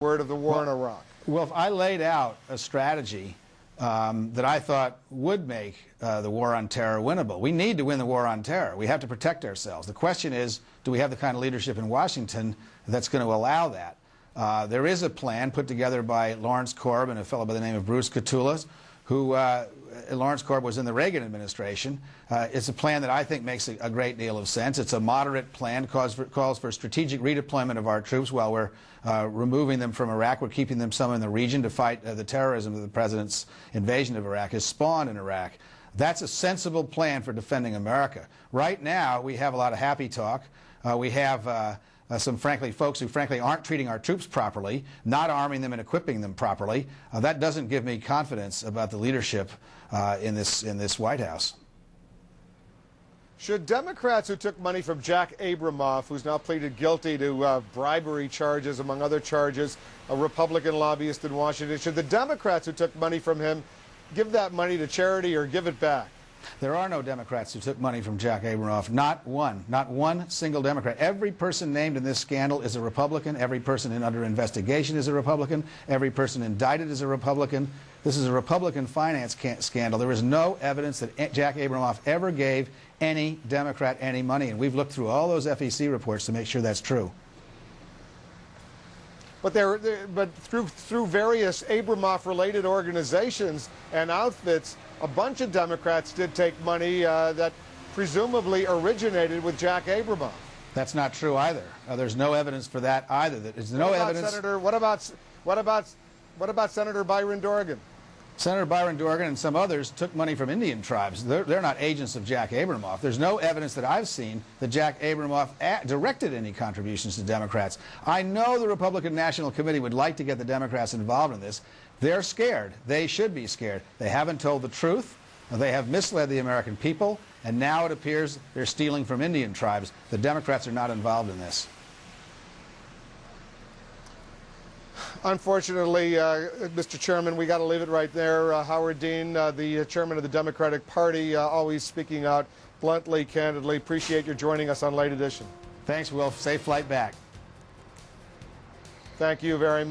word of the war in Iraq? Well, I laid out a strategy that I thought would make the war on terror winnable. We need to win the war on terror. We have to protect ourselves. The question is, do we have the kind of leadership in Washington that's going to allow that? There is a plan put together by Lawrence Korb and a fellow by the name of Bruce Katulas, who Lawrence Korb was in the Reagan administration. It's a plan that I think makes a great deal of sense. It's a moderate plan, calls for strategic redeployment of our troops while we're removing them from Iraq. We're keeping them some in the region to fight the terrorism that the president's invasion of Iraq has spawned in Iraq. That's a sensible plan for defending America. Right now, we have a lot of happy talk. We have some folks who frankly aren't treating our troops properly, not arming them and equipping them properly. That doesn't give me confidence about the leadership in this White House. Should Democrats who took money from Jack Abramoff, who's now pleaded guilty to bribery charges, among other charges, a Republican lobbyist in Washington, should the Democrats who took money from him give that money to charity or give it back? There are no Democrats who took money from Jack Abramoff. Not one single Democrat. Every person named in this scandal is a Republican. Every person under investigation is a Republican. Every person indicted is a Republican. This is a Republican finance scandal. There is no evidence that Jack Abramoff ever gave any Democrat any money, and we've looked through all those FEC reports to make sure that's true. But through various Abramoff-related organizations and outfits, a bunch of Democrats did take money that presumably originated with Jack Abramoff. That's not true either. There's no evidence for that either. There's no evidence. What about Senator Byron Dorgan? Senator Byron Dorgan and some others took money from Indian tribes. They're not agents of Jack Abramoff. There's no evidence that I've seen that Jack Abramoff directed any contributions to Democrats. I know the Republican National Committee would like to get the Democrats involved in this. They're scared. They should be scared. They haven't told the truth. They have misled the American people, and now it appears they're stealing from Indian tribes. The Democrats are not involved in this. Unfortunately, Mr. Chairman, we got to leave it right there. Howard Dean, the chairman of the Democratic Party, always speaking out bluntly, candidly. Appreciate your joining us on Late Edition. Thanks, Wolf. Safe flight back. Thank you very much.